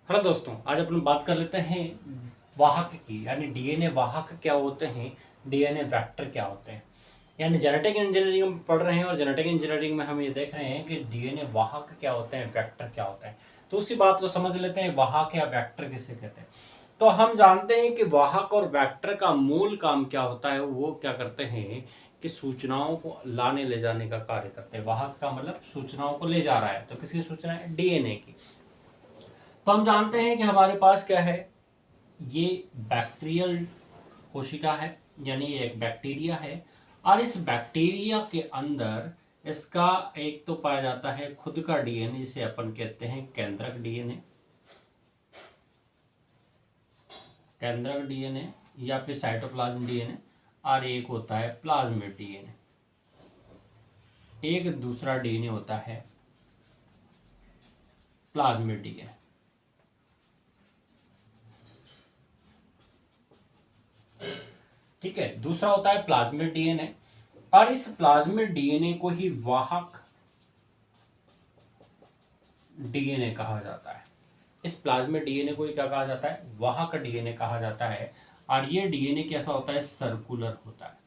Hello दोस्तों, आज अपन बात कर लेते हैं वाहक की। यानी डीएनए वाहक क्या होते हैं, डीएनए वेक्टर क्या होते हैं। यानी जेनेटिक इंजीनियरिंग में पढ़ रहे हैं और जेनेटिक इंजीनियरिंग में हम ये देख रहे हैं कि डीएनए वाहक क्या होते हैं, वेक्टर क्या होते हैं। तो उसी बात को समझ लेते हैं, वाहक या वेक्टर किसे कहते हैं। तो हम जानते हैं कि वाहक और वेक्टर का मूल काम क्या होता है। वो क्या करते हैं कि सूचनाओं को लाने ले जाने का कार्य करते हैं। वाहक का मतलब सूचनाओं को ले जा रहा है, तो किसकी सूचना है, डीएनए की। तो हम जानते हैं कि हमारे पास क्या है, ये बैक्टीरियल कोशिका है, यानी ये एक बैक्टीरिया है। और इस बैक्टीरिया के अंदर इसका एक तो पाया जाता है खुद का डीएनए, जिसे अपन कहते हैं केंद्रक डीएनए, केंद्रक डीएनए या फिर साइटोप्लाज्म डीएनए। और एक होता है प्लाज्मिड डीएनए। एक दूसरा डीएनए होता है प्लाज्मिड डीएनए। ठीक है, दूसरा होता है प्लाज्मिड डीएनए। और इस प्लाज्मिड डीएनए को ही वाहक डीएनए कहा जाता है। इस प्लाज्मिड डीएनए को ही क्या कहा जाता है, वाहक डीएनए कहा जाता है। और ये डीएनए कैसा होता है, सर्कुलर होता है।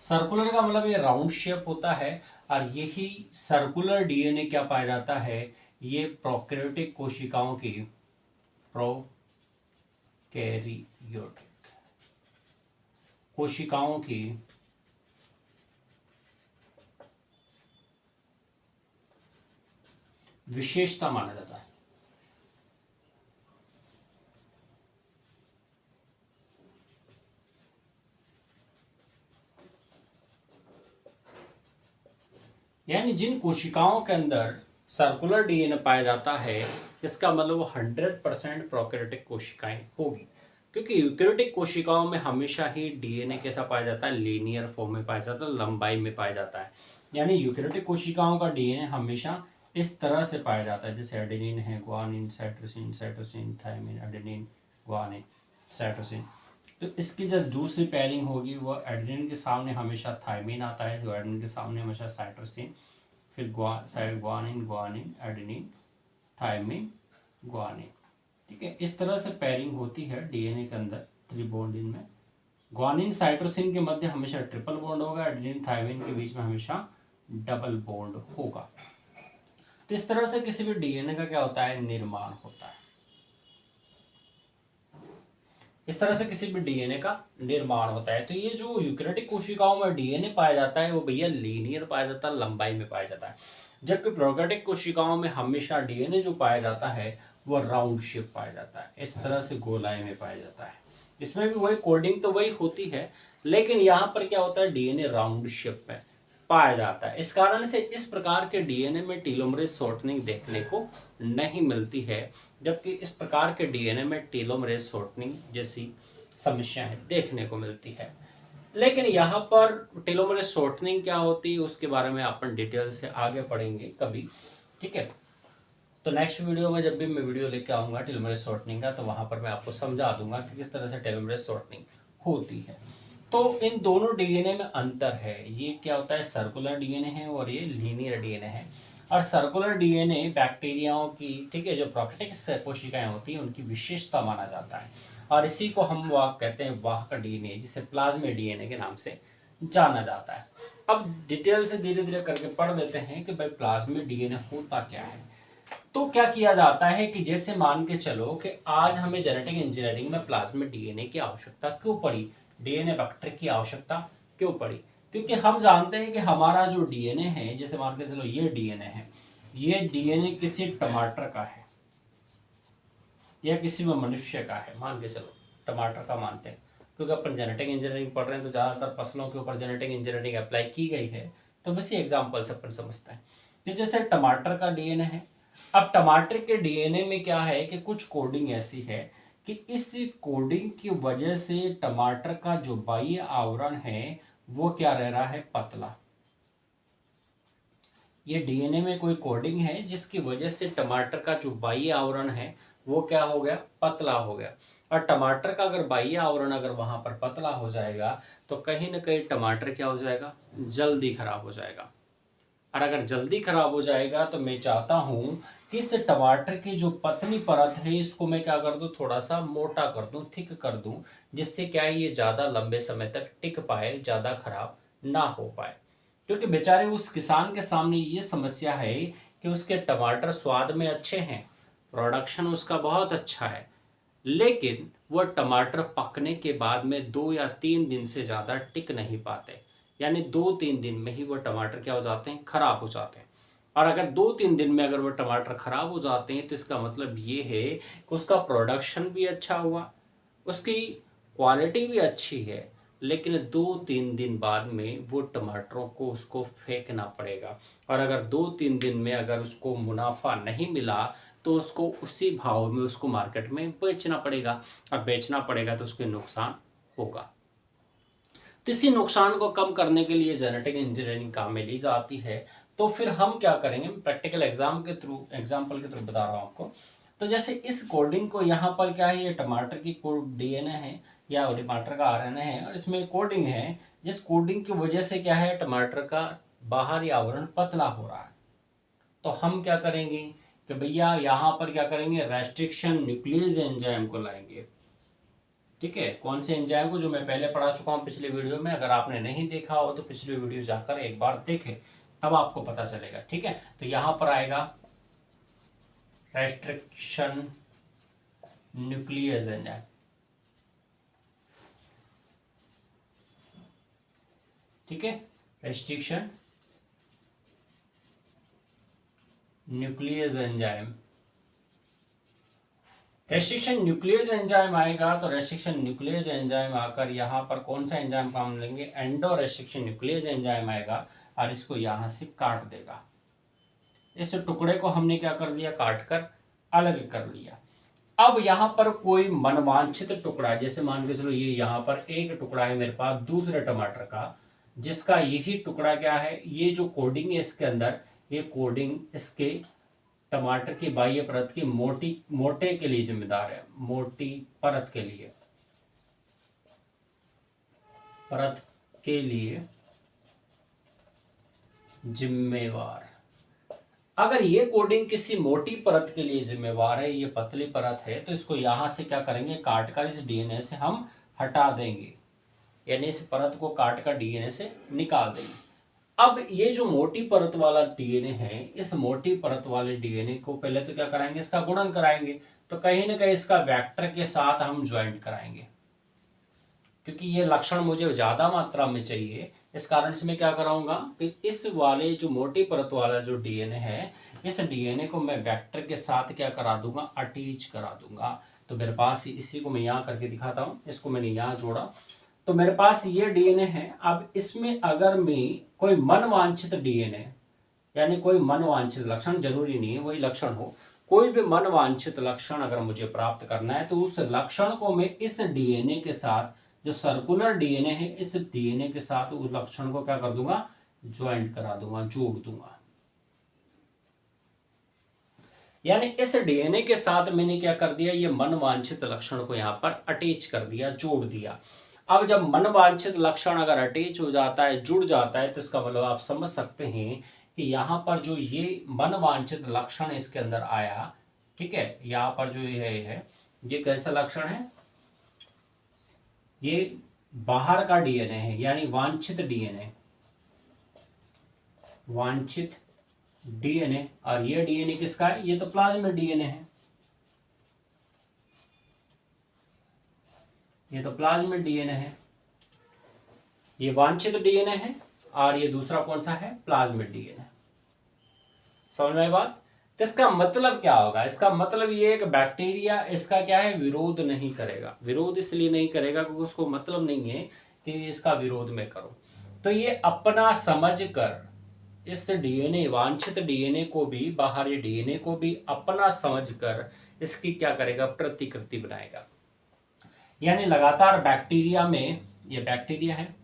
सर्कुलर का मतलब ये राउंड शेप होता है। और यही सर्कुलर डीएनए क्या पाया जाता है, ये प्रोकैरियोटिक कोशिकाओं की, प्रोकैरियोटिक कोशिकाओं की विशेषता माना जाता है। यानी जिन कोशिकाओं के अंदर सर्कुलर डीएनए पाया जाता है, इसका मतलब वो 100% प्रोकैरियोटिक कोशिकाएं होगी। क्योंकि यूकैरियोटिक कोशिकाओं में हमेशा ही डीएनए कैसा पाया जाता है, लीनियर फॉर्म में पाया जाता है, लंबाई में पाया जाता है। यानी यूकैरियोटिक कोशिकाओं का डीएनए हमेशा इस तरह से पाया जाता है, जैसे एडेनिन है, guanine, cytosine, cytosine, thymine, adenine, guanine, cytosine. तो इसकी जो दूसरी पेयरिंग होगी वो एडेनिन के सामने हमेशा थायमिन आता है, जो एडेनिन के सामने हमेशा साइटोसिन, फिर guanine, guanine, adenine, thymine, guanine. ठीक है, इस तरह से पेयरिंग होती है डीएनए के अंदर त्रिबॉन्डिन में। ग्वानिन साइटोसिन के मध्य हमेशा ट्रिपल बॉन्ड होगा, एडेनिन थायमिन के बीच में हमेशा डबल बॉन्ड होगा। तो इस तरह से किसी भी डीएनए का क्या होता है, निर्माण होता है। इस तरह से किसी भी डीएनए का निर्माण होता है। तो ये जो यूकैरियोटिक कोशिकाओं में डीएनए पाया जाता है वो भैया लीनियर पाया जाता है, लंबाई में पाया जाता है। जबकि प्रोकैरियोटिक कोशिकाओं में हमेशा डीएनए जो पाया जाता है वो राउंड शेप पाया जाता है, इस तरह से गोलाई में पाया जाता है। इसमें भी वही कोडिंग तो वही होती है, लेकिन यहाँ पर क्या होता है, डीएनए राउंड शेप में पाया जाता है। इस कारण से इस प्रकार के डीएनए में टेलोमरेज शॉर्टनिंग देखने को नहीं मिलती है, जबकि इस प्रकार के डीएनए में टेलोमरेज शॉर्टनिंग जैसी समस्याएं देखने को मिलती है। लेकिन यहाँ पर टेलोमरेज शॉर्टनिंग क्या होती है उसके बारे में अपन डिटेल से आगे पढ़ेंगे कभी। ठीक है, तो नेक्स्ट वीडियो में जब भी मैं वीडियो लेके आऊंगा टेलोमरेज शॉर्टनिंग का, तो वहां पर मैं आपको समझा दूंगा कि किस तरह से टेलोमरेज शॉर्टनिंग होती है। तो इन दोनों डीएनए में अंतर है। ये क्या होता है, सर्कुलर डीएनए है और ये लीनियर डीएनए है। और सर्कुलर डीएनए बैक्टीरियाओं की, ठीक है, जो प्रोकैरियोटिक कोशिकाएं होती हैं उनकी विशेषता माना जाता है। और इसी को हम वाहक कहते हैं, वाहक डीएनए, जिसे प्लाज्मिड डीएनए के नाम से जाना जाता है। अब डिटेल से धीरे धीरे करके पढ़ लेते हैं कि भाई प्लाज्मिड डीएनए होता क्या है। तो क्या किया जाता है कि जैसे मान के चलो कि आज हमें जेनेटिक इंजीनियरिंग में प्लाज्मिड डीएनए की आवश्यकता क्यों पड़ी, डीएनए वेक्टर की आवश्यकता क्यों पड़ी। क्योंकि हम जानते हैं कि हमारा जो डीएनए है, जैसे मान के चलो ये डीएनए है, ये डीएनए किसी टमाटर का है या किसी में मनुष्य का है। मान के चलो टमाटर का मानते हैं, क्योंकि अपन जेनेटिक इंजीनियरिंग पढ़ रहे हैं तो ज़्यादातर फसलों के ऊपर जेनेटिक इंजीनियरिंग अप्लाई की गई है। तो बस ये एग्जाम्पल से अपन समझते हैं कि जैसे टमाटर का डीएनए है। अब टमाटर के डीएनए में क्या है कि कुछ कोडिंग ऐसी है कि इस कोडिंग की वजह से टमाटर का जो बाह्य आवरण है वो क्या रह रहा है, पतला। ये डीएनए में कोई कोडिंग है जिसकी वजह से टमाटर का जो बाह्य आवरण है वो क्या हो गया, पतला हो गया। और टमाटर का अगर बाह्य आवरण अगर वहां पर पतला हो जाएगा तो कहीं ना कहीं टमाटर क्या हो जाएगा, जल्दी खराब हो जाएगा। और अगर जल्दी खराब हो जाएगा तो मैं चाहता हूँ कि इस टमाटर की जो पतली परत है इसको मैं क्या कर दूं, थोड़ा सा मोटा कर दूं, थिक कर दूं, जिससे क्या है ये ज़्यादा लंबे समय तक टिक पाए, ज़्यादा खराब ना हो पाए। क्योंकि बेचारे उस किसान के सामने ये समस्या है कि उसके टमाटर स्वाद में अच्छे हैं, प्रोडक्शन उसका बहुत अच्छा है, लेकिन वह टमाटर पकने के बाद में 2 या 3 दिन से ज़्यादा टिक नहीं पाते। यानी 2-3 दिन में ही वह टमाटर क्या हो जाते हैं, खराब हो जाते हैं। और अगर 2-3 दिन में अगर वह टमाटर खराब हो जाते हैं तो इसका मतलब ये है कि उसका प्रोडक्शन भी अच्छा हुआ, उसकी क्वालिटी भी अच्छी है, लेकिन 2-3 दिन बाद में वो टमाटरों को उसको फेंकना पड़ेगा। और अगर 2-3 दिन में अगर उसको मुनाफा नहीं मिला तो उसको उसी भाव में उसको मार्केट में बेचना पड़ेगा, और बेचना पड़ेगा तो उसके नुकसान होगा। तो इसी नुकसान को कम करने के लिए जेनेटिक इंजीनियरिंग काम में ली जाती है। तो फिर हम क्या करेंगे, प्रैक्टिकल एग्जाम्पल के थ्रू बता रहा हूँ आपको। तो जैसे इस कोडिंग को यहाँ पर क्या है, ये टमाटर की डीएनए है या टमाटर का आरएनए है, और इसमें कोडिंग है, जिस कोडिंग की वजह से क्या है, टमाटर का बाहरी आवरण पतला हो रहा है। तो हम क्या करेंगे कि भैया यहाँ पर क्या करेंगे, रेस्ट्रिक्शन न्यूक्लियस एंजाइम को लाएंगे। ठीक है, कौन से एंजाइम को, जो मैं पहले पढ़ा चुका हूँ पिछले वीडियो में। अगर आपने नहीं देखा हो तो पिछले वीडियो जाकर एक बार देखें, तब आपको पता चलेगा। ठीक है, तो यहां पर आएगा रेस्ट्रिक्शन न्यूक्लियस एंजाइम। ठीक है, restriction nucleus enzyme. Restriction nucleus enzyme आएगा तो रेस्ट्रिक्शन न्यूक्लियस एंजाइम आकर यहाँ पर कौन सा एंजाइम काम लेंगे, एंडो रेस्ट्रिक्शन न्यूक्लियस एंजाइम आएगा, और इसको यहाँ से काट देगा। इस टुकड़े को हमने क्या कर दिया, काट कर अलग कर लिया। अब यहाँ पर कोई मनवांछित टुकड़ा, जैसे मान के चलो ये यहाँ पर एक टुकड़ा है मेरे पास दूसरे टमाटर का, जिसका यही टुकड़ा क्या है, ये जो कोडिंग है इसके अंदर, ये कोडिंग इसके टमाटर की बाह्य परत की मोटे के लिए जिम्मेदार है, मोटी परत के लिए, परत के लिए जिम्मेवार। अगर ये कोडिंग किसी मोटी परत के लिए जिम्मेवार है, ये पतली परत है, तो इसको यहां से क्या करेंगे, काट कर इस डीएनए से हम हटा देंगे, यानी इस परत को काट कर डीएनए से निकाल देंगे। अब ये जो मोटी परत वाला डीएनए है, इस मोटी परत वाले डीएनए को पहले तो क्या कराएंगे, इसका गुणन कराएंगे। तो कहीं ना कहीं इसका वेक्टर के साथ हम ज्वाइंट कराएंगे, क्योंकि ये लक्षण मुझे ज्यादा मात्रा में चाहिए। इस कारण से मैं क्या कराऊंगा कि इस वाले जो मोटी परत वाला जो डीएनए है, इस डीएनए को मैं वेक्टर के साथ क्या करा दूंगा, अटैच करा दूंगा। तो मेरे पास इसी को मैं यहाँ करके दिखाता हूँ, इसको मैंने यहाँ जोड़ा, तो मेरे पास ये डीएनए है। अब इसमें अगर मैं कोई मनवांछित डीएनए, यानी कोई मनवांछित लक्षण, जरूरी नहीं है वही लक्षण हो, कोई भी मनवांछित लक्षण अगर मुझे प्राप्त करना है, तो उस लक्षण को मैं इस डीएनए के साथ, जो सर्कुलर डीएनए है, इस डीएनए के साथ उस लक्षण को क्या कर दूंगा, ज्वाइंट करा दूंगा, जोड़ दूंगा। यानी इस डीएनए के साथ मैंने क्या कर दिया, ये मनवांछित लक्षण को यहां पर अटैच कर दिया, जोड़ दिया। अब जब मनवांछित लक्षण अगर अटैच हो जाता है, जुड़ जाता है, तो इसका मतलब आप समझ सकते हैं कि यहाँ पर जो ये मनवांछित लक्षण इसके अंदर आया, ठीक है, यहाँ पर जो ये है, ये कैसा लक्षण है, ये बाहर का डीएनए है, यानी वांछित डीएनए, वांछित डीएनए। और ये डीएनए किसका है, ये तो प्लाज्मिड डीएनए है, ये तो प्लाज्मिड डीएनए है, ये वांछित डीएनए है, और ये दूसरा कौन सा है, प्लाज्मिड डीएनए। समझ में आई बात। तो इसका मतलब क्या होगा, इसका मतलब ये है कि बैक्टीरिया इसका क्या है, विरोध नहीं करेगा। विरोध इसलिए नहीं करेगा क्योंकि उसको मतलब नहीं है कि इसका विरोध मैं करूं। तो ये अपना समझ कर इस डीएनए, वांछित डीएनए को भी, बाहरी डीएनए को भी अपना समझ कर इसकी क्या करेगा, प्रतिकृति बनाएगा। यानी लगातार बैक्टीरिया में, ये बैक्टीरिया है,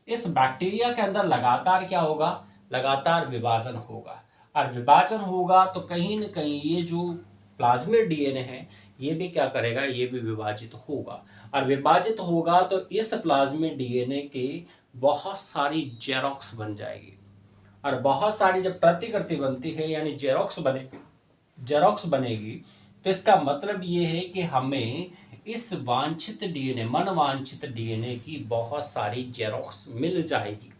इस बैक्टीरिया के अंदर लगातार क्या होगा, लगातार विभाजन होगा। और विभाजन होगा तो कहीं न कहीं ये जो प्लाज्मिड डीएनए है, ये भी क्या करेगा, ये भी विभाजित होगा। और विभाजित होगा तो इस प्लाज्मिड डीएनए के बहुत सारी जेरोक्स बन जाएगी। और बहुत सारी जब प्रतिकृति बनती है यानी जेरोक्स बनेगी, तो इसका मतलब ये है कि हमें इस वांछित डीएनए, मन वांछित डीएनए की बहुत सारी जेरोक्स मिल जाएगी।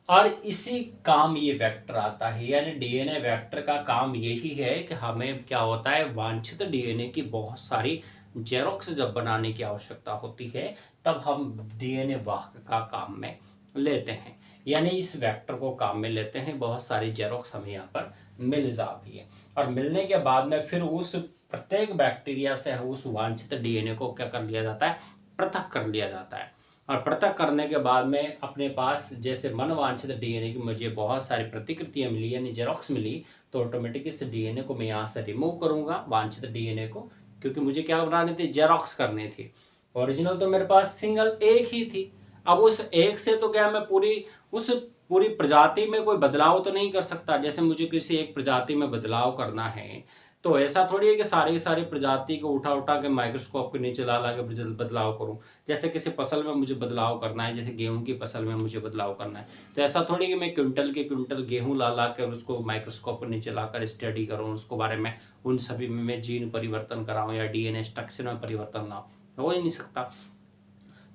और इसी काम ये वेक्टर आता है, यानी डीएनए वेक्टर का काम यही है कि हमें क्या होता है, वांछित डीएनए की बहुत सारी जेरोक्स जब बनाने की आवश्यकता होती है तब हम डीएनए वाहक का काम में लेते हैं, यानी इस वेक्टर को काम में लेते हैं। बहुत सारी जेरोक्स हमें यहाँ पर मिल जाती है और मिलने के बाद में फिर उस प्रत्येक बैक्टीरिया से उस वांछित डीएनए को क्या कर लिया जाता है, पृथक कर लिया जाता है। और पृथक करने के बाद में अपने पास जैसे मनवांछित डीएनए की मुझे बहुत सारी प्रतिकृतियां मिली यानी जेरोक्स मिली, तो ऑटोमेटिक इस डीएनए को मैं यहाँ से रिमूव करूंगा, वांछित डीएनए को, क्योंकि मुझे क्या बनानी थी, जेरोक्स करनी थी। ओरिजिनल तो मेरे पास सिंगल एक ही थी। अब उस एक से तो क्या मैं पूरी प्रजाति में कोई बदलाव तो नहीं कर सकता। जैसे मुझे किसी एक प्रजाति में बदलाव करना है तो ऐसा थोड़ी है कि सारी की सारी प्रजाति को उठा उठा के माइक्रोस्कोप के नीचे ला ला के बदलाव करूं। जैसे किसी फसल में मुझे बदलाव करना है, जैसे गेहूं की फसल में मुझे बदलाव करना है, तो ऐसा थोड़ी कि मैं क्विंटल के क्विंटल गेहूं ला ला कर उसको माइक्रोस्कोप के नीचे लाकर स्टडी करूं, उसको बारे में उन सभी में मैं जीन परिवर्तन कराऊं या डीएनए स्ट्रक्चर में परिवर्तन लाऊं, हो ही नहीं सकता।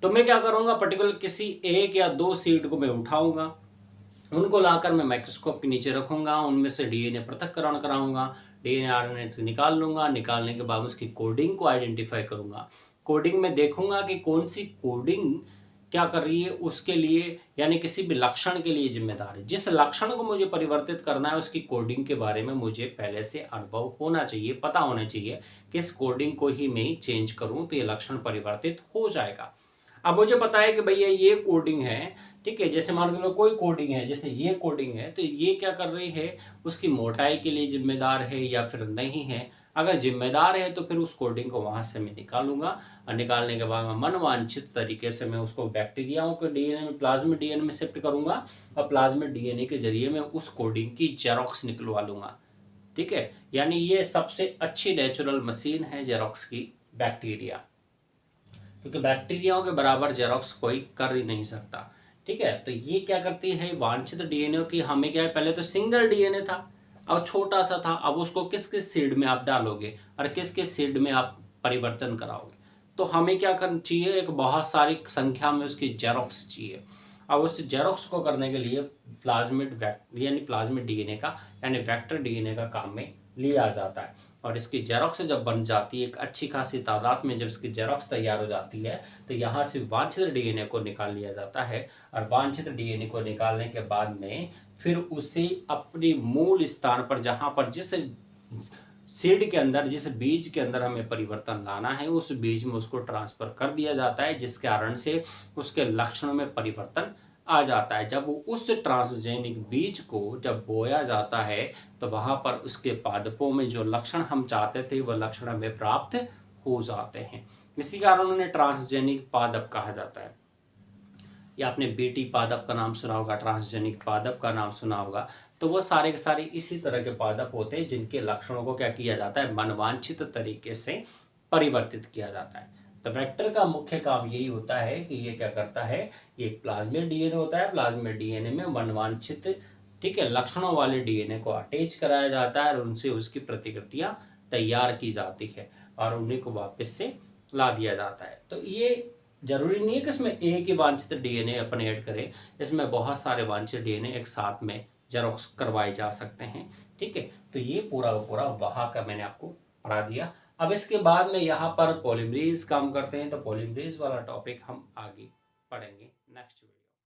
तो मैं क्या करूंगा, पर्टिकुलर किसी एक या दो सीड को मैं उठाऊंगा, उनको लाकर मैं माइक्रोस्कोप के नीचे रखूंगा, उनमें से डीएनए पृथक्करण कराऊंगा, डीएनए आरएनए निकाल लूंगा, निकालने के बाद उसकी कोडिंग को आइडेंटिफाई करूंगा। कोडिंग में देखूंगा कि कौन सी कोडिंग क्या कर रही है उसके लिए, यानी किसी भी लक्षण के लिए जिम्मेदार है। जिस लक्षण को मुझे परिवर्तित करना है उसकी कोडिंग के बारे में मुझे पहले से अनुभव होना चाहिए, पता होना चाहिए कि इस कोडिंग को ही मैं चेंज करूं तो ये लक्षण परिवर्तित हो जाएगा। अब मुझे पता है कि भैया ये कोडिंग है, ठीक है, जैसे मान लो कोई कोडिंग है, जैसे ये कोडिंग है, तो ये क्या कर रही है, उसकी मोटाई के लिए जिम्मेदार है या फिर नहीं है। अगर जिम्मेदार है तो फिर उस कोडिंग को वहां से मैं निकालूंगा और निकालने के बाद मैं मनवांछित तरीके से मैं उसको बैक्टीरियाओं के डीएनए में, प्लाज्मिड डीएनए में शिफ्ट करूंगा और प्लाज्मिड डीएनए के जरिए मैं उस कोडिंग की जेरोक्स निकलवा लूंगा। ठीक है, यानी ये सबसे अच्छी नेचुरल मशीन है जेरोक्स की, बैक्टीरिया, क्योंकि बैक्टीरियाओं के बराबर जेरोक्स कोई कर ही नहीं सकता। ठीक है, तो ये क्या करती है, वांछित डीएनए की हमें क्या है, पहले तो सिंगल डीएनए था, अब छोटा सा था, अब उसको किस किस सीड में आप डालोगे और किस किस सीड में आप परिवर्तन कराओगे, तो हमें क्या करना चाहिए, एक बहुत सारी संख्या में उसकी जेरोक्स चाहिए। अब उस जेरोक्स को करने के लिए प्लाज्मिड यानी प्लाज्मिड डीएनए का यानी वेक्टर डीएनए का काम में लिया जाता है। और इसकी जेरोक्स जब बन जाती है एक अच्छी खासी तादाद में, जब इसकी जेरोक्स तैयार हो जाती है तो यहाँ से वांछित डीएनए को निकाल लिया जाता है। और वांछित डीएनए को निकालने के बाद में फिर उसे अपनी मूल स्थान पर, जहाँ पर जिस सीड के अंदर, जिस बीज के अंदर हमें परिवर्तन लाना है, उस बीज में उसको ट्रांसफर कर दिया जाता है, जिस कारण से उसके लक्षणों में परिवर्तन आ जाता है। जब उस ट्रांसजेनिक बीज को जब बोया जाता है तो वहां पर उसके पादपों में जो लक्षण हम चाहते थे वह लक्षण हमें प्राप्त हो जाते हैं। इसी कारण उन्हें ट्रांसजेनिक पादप कहा जाता है। या आपने बीटी पादप का नाम सुना होगा, ट्रांसजेनिक पादप का नाम सुना होगा, तो वो सारे के सारे इसी तरह के पादप होते हैं जिनके लक्षणों को क्या किया जाता है, मनवांछित तरीके से परिवर्तित किया जाता है। तो वेक्टर का मुख्य काम यही होता है कि ये क्या करता है, ये एक प्लाज्मिड डीएनए होता है, प्लाज्मिड डीएनए में मनवांछित, ठीक है, लक्षणों वाले डीएनए को अटैच कराया जाता है और उनसे उसकी प्रतिकृतियां तैयार की जाती है और उन्हीं को वापस से ला दिया जाता है। तो ये जरूरी नहीं है कि इसमें एक ही वांछित डीएनए अपन ऐड करें, इसमें बहुत सारे वांछित डीएनए एक साथ में जेरोक्स करवाए जा सकते हैं। ठीक है, तो ये पूरा वहाँ का मैंने आपको पढ़ा दिया। अब इसके बाद में यहाँ पर पॉलीमरेज काम करते हैं, तो पॉलीमरेज वाला टॉपिक हम आगे पढ़ेंगे नेक्स्ट वीडियो।